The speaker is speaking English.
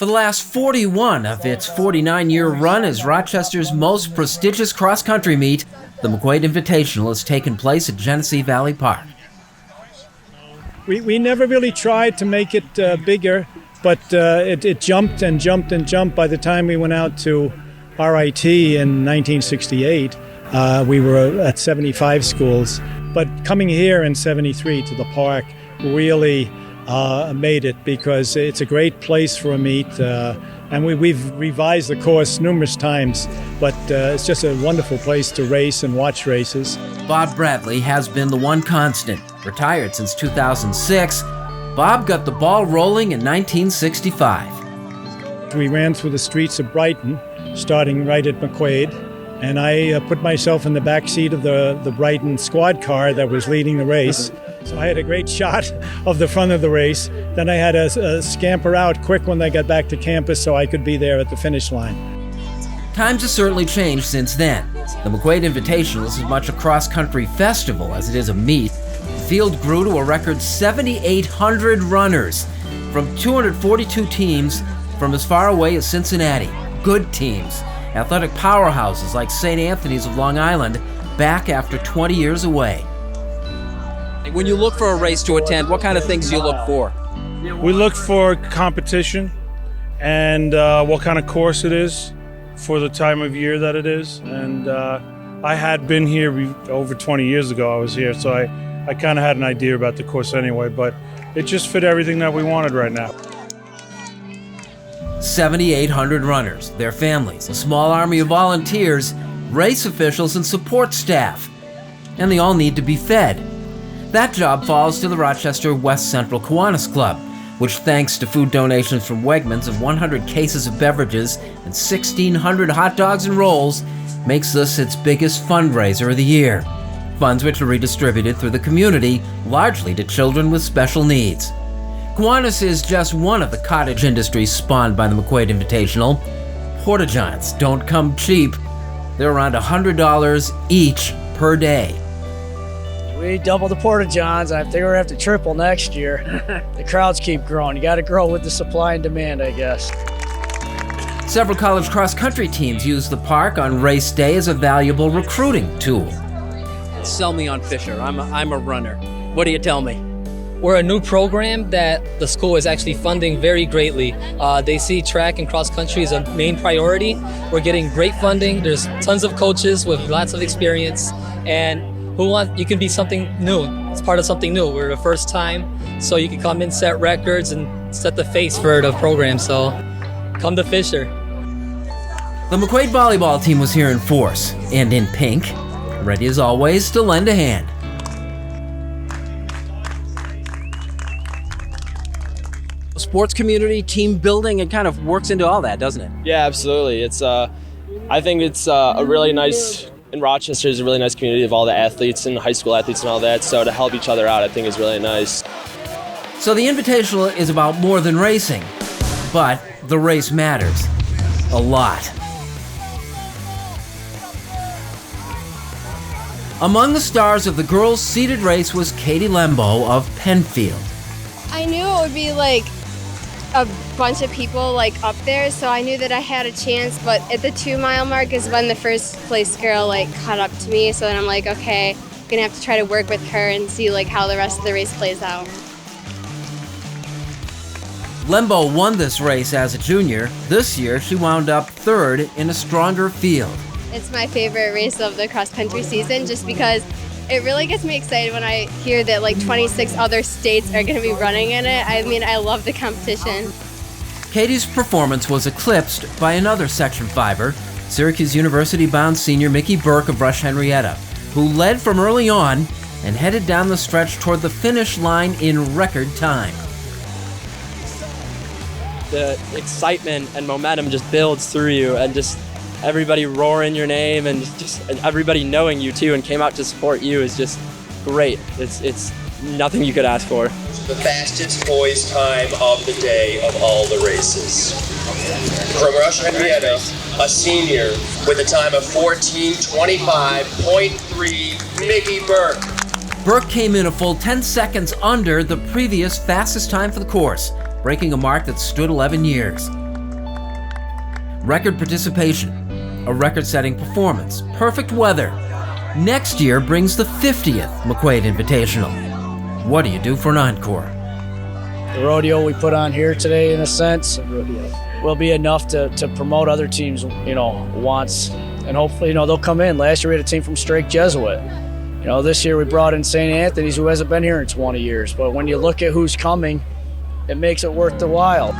For the last 41 of its 49-year run as Rochester's most prestigious cross-country meet, the McQuaid Invitational has taken place at Genesee Valley Park. We never really tried to make it bigger, but it jumped and jumped and jumped. By the time we went out to RIT in 1968, we were at 75 schools. But coming here in 73 to the park really made it, because it's a great place for a meet. And we've revised the course numerous times, but it's just a wonderful place to race and watch races. Bob Bradley has been the one constant. Retired since 2006, Bob got the ball rolling in 1965. We ran through the streets of Brighton, starting right at McQuaid, and I put myself in the back seat of the Brighton squad car that was leading the race. So I had a great shot of the front of the race. Then I had to scamper out quick when I got back to campus so I could be there at the finish line. Times have certainly changed since then. The McQuaid Invitational is as much a cross-country festival as it is a meet. The field grew to a record 7,800 runners from 242 teams from as far away as Cincinnati. Good teams, athletic powerhouses like St. Anthony's of Long Island, back after 20 years away. When you look for a race to attend, what kind of things do you look for? We look for competition and what kind of course it is for the time of year that it is. And I had been here over 20 years ago. I was here, so I kind of had an idea about the course anyway, but it just fit everything that we wanted right now. 7,800 runners, their families, a small army of volunteers, race officials, and support staff. And they all need to be fed. That job falls to the Rochester West Central Kiwanis Club, which, thanks to food donations from Wegmans of 100 cases of beverages and 1,600 hot dogs and rolls, makes this its biggest fundraiser of the year. Funds which are redistributed through the community, largely to children with special needs. Kiwanis is just one of the cottage industries spawned by the McQuaid Invitational. Porta-johns don't come cheap. They're around $100 each per day. We doubled the porta-johns. I think we're going to have to triple next year. The crowds keep growing. You got to grow with the supply and demand, I guess. Several college cross-country teams use the park on race day as a valuable recruiting tool. Sell me on Fisher. I'm a runner. What do you tell me? We're a new program that the school is actually funding very greatly. They see track and cross-country as a main priority. We're getting great funding. There's tons of coaches with lots of experience, and you can be something new. It's part of something new. We're the first time, so you can come in, set records, and set the face for the program. So come to Fisher. The McQuaid volleyball team was here in force and in pink, ready as always to lend a hand. Sports community, team building, it kind of works into all that, doesn't it? Yeah, absolutely. I think it's a really nice. In Rochester is a really nice community of all the athletes and high school athletes and all that, so to help each other out I think is really nice. So the Invitational is about more than racing, but the race matters a lot. Among the stars of the girls' seated race was Katie Lembo of Penfield. I knew it would be like a bunch of people like up there, so I knew that I had a chance, but at the 2-mile mark is when the first place girl like caught up to me, so then I'm like, okay, I'm gonna have to try to work with her and see like how the rest of the race plays out. Lembo won this race as a junior. This year she wound up third in a stronger field. It's my favorite race of the cross-country season just because it really gets me excited when I hear that like 26 other states are going to be running in it. I mean, I love the competition. Katie's performance was eclipsed by another Section 5er, Syracuse University-bound senior Mickey Burke of Rush-Henrietta, who led from early on and headed down the stretch toward the finish line in record time. The excitement and momentum just builds through you, and just everybody roaring your name and and everybody knowing you too and came out to support you is just great. It's nothing you could ask for. The fastest boys time of the day of all the races. From Rush-Henrietta, a senior with a time of 14:25.3, Mickey Burke. Burke came in a full 10 seconds under the previous fastest time for the course, breaking a mark that stood 11 years. record participation, a record-setting performance, perfect weather. Next year brings the 50th McQuaid Invitational. What do you do for an encore? The rodeo we put on here today, in a sense, will be enough to promote other teams, once. And hopefully, they'll come in. Last year we had a team from Strake Jesuit. This year we brought in St. Anthony's, who hasn't been here in 20 years. But when you look at who's coming, it makes it worth the while.